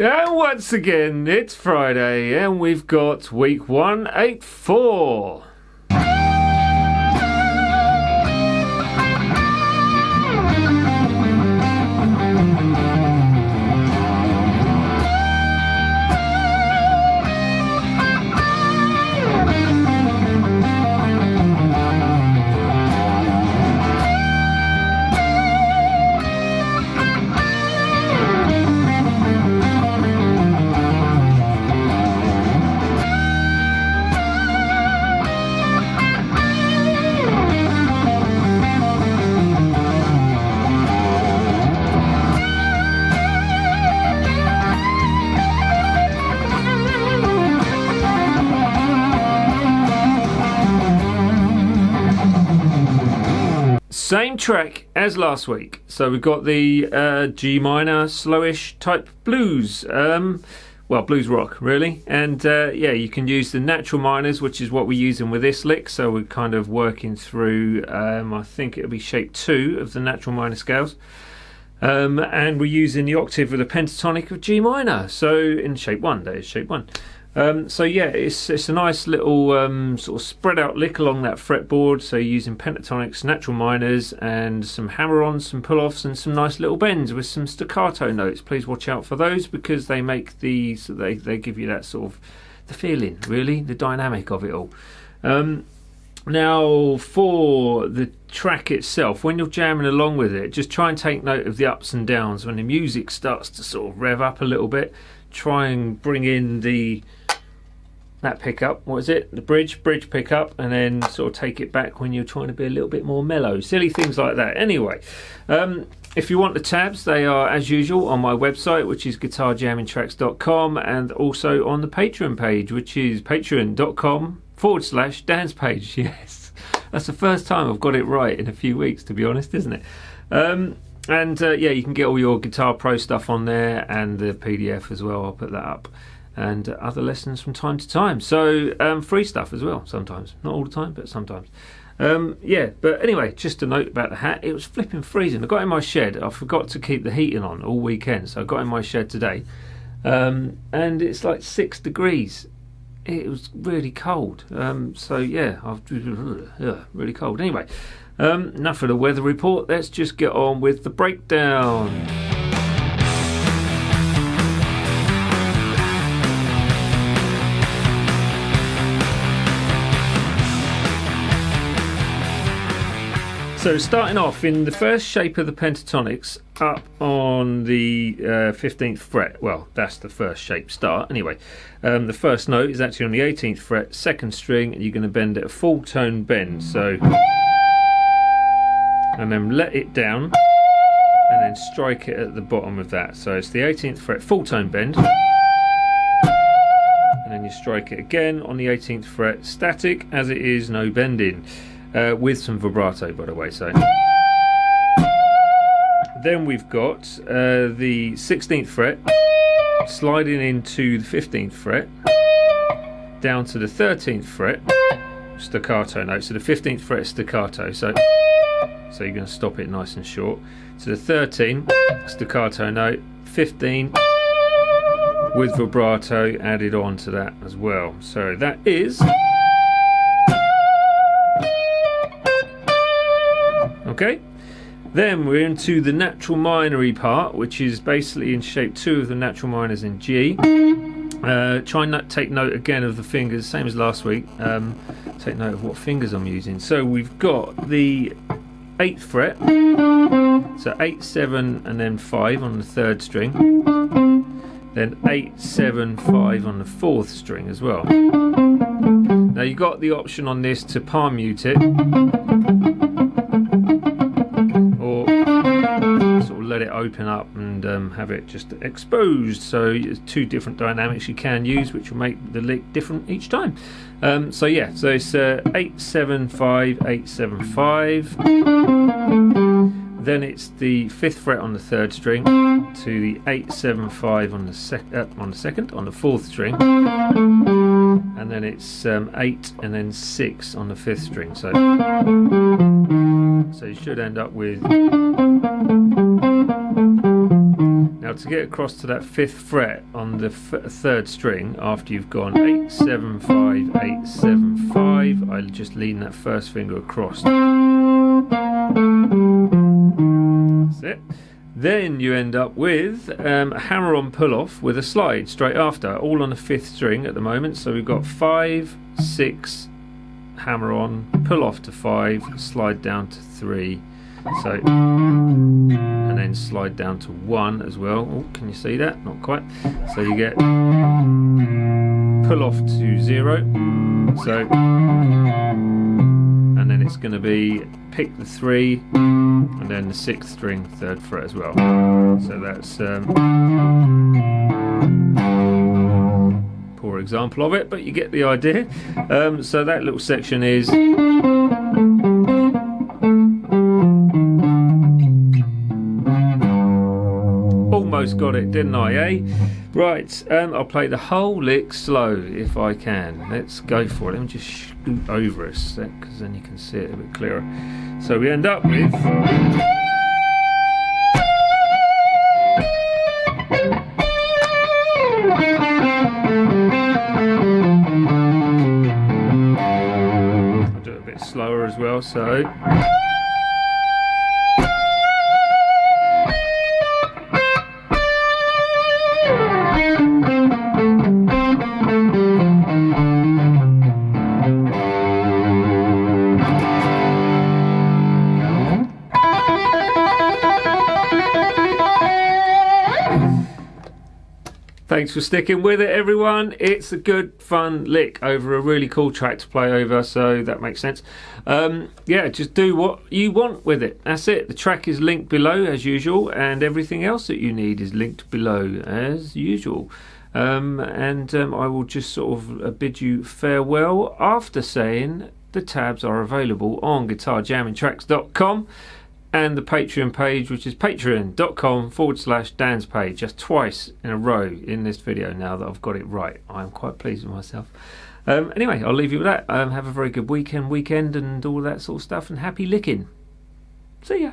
And once again, it's Friday, and we've got week 184. Same track as last week. So we've got the G minor slowish type blues. Well, blues rock, really. And yeah, you can use the natural minors, which is what we're using with this lick. So we're kind of working through, I think it'll be shape 2 of the natural minor scales. And we're using the octave of the pentatonic of G minor. So in shape 1, that is shape 1. So yeah, it's a nice little sort of spread out lick along that fretboard. So you're using pentatonics, natural minors, and some hammer-ons, some pull-offs, and some nice little bends with some staccato notes. Please watch out for those because they make the they give you that sort of the feeling, really, the dynamic of it all. Now for the track itself, when you're jamming along with it, just try and take note of the ups and downs. When the music starts to sort of rev up a little bit, try and bring in that pickup, what is it? The bridge pickup, and then sort of take it back when you're trying to be a little bit more mellow. Silly things like that. Anyway, if you want the tabs, they are as usual on my website, which is guitarjammingtracks.com, and also on the Patreon page, which is patreon.com/Dan's page. Yes, that's the first time I've got it right in a few weeks, to be honest, isn't it? And yeah, you can get all your Guitar Pro stuff on there, and the PDF as well. I'll put that up. And other lessons from time to time. So free stuff as well sometimes. Not all the time, but sometimes. Yeah, but anyway, just a note about the hat. It was flipping freezing. I got in my shed. I forgot to keep the heating on all weekend. So I got in my shed today. And it's like 6 degrees. It was really cold. So yeah, really cold. Anyway, enough of the weather report. Let's just get on with the breakdown. So starting off in the first shape of the pentatonics, up on the 15th fret. Well, that's the first shape start. Anyway, the first note is actually on the 18th fret, second string, and you're going to bend it a full tone bend. So, and then let it down, and then strike it at the bottom of that. So it's the 18th fret, full tone bend, and then you strike it again on the 18th fret, static as it is, no bending. With some vibrato, by the way. So then we've got the 16th fret sliding into the 15th fret, down to the 13th fret, staccato note. So the 15th fret staccato. So you're going to stop it nice and short. So the 13 staccato note, 15 with vibrato added on to that as well. So that is. Okay, then we're into the natural minor part, which is basically in shape 2 of the natural minors in G. Try and take note again of the fingers, same as last week. Take note of what fingers I'm using. So we've got the 8th fret, so 8, 7, and then 5 on the 3rd string. Then 8, 7, 5 on the 4th string as well. Now you've got the option on this to palm mute it, or sort of let it open up and have it just exposed. So there's 2 different dynamics you can use, which will make the lick different each time. So yeah, so it's 8, 7, 5, 8, 7, 5. Then it's the 5th fret on the 3rd string to the 8, 7, 5 on the second, on the 4th string, and then it's 8 and then 6 on the 5th string. So you should end up with. Now Now to get across to that 5th fret on the 3rd string, after you've gone 8, 7, 5, 8, 7, 5, I just lean that first finger across. That's it. Then you end up with a hammer-on pull-off with a slide straight after, all on the 5th string at the moment. So we've got 5, 6, hammer-on, pull-off to 5, slide down to 3. So, and then slide down to 1 as well. Oh, can you see that? Not quite. So you get pull off to 0. So, and then it's going to be pick the 3, and then the 6th string, 3rd fret as well. So that's poor example of it, but you get the idea. So that little section is. Almost got it, didn't I, eh? Right, I'll play the whole lick slow if I can. Let's go for it. Let me just scoot over a sec, because then you can see it a bit clearer. So we end up with... I'll do it a bit slower as well, so... Thanks for sticking with it, everyone. It's a good, fun lick over a really cool track to play over, so that makes sense. Yeah, just do what you want with it. That's it. The track is linked below, as usual, and everything else that you need is linked below, as usual. I will just sort of bid you farewell after saying the tabs are available on guitarjammingtracks.com. and the Patreon page, which is patreon.com/Dan's page, just twice in a row in this video now that I've got it right. I'm quite pleased with myself. Anyway, I'll leave you with that. Have a very good weekend and all that sort of stuff, and happy licking. See ya.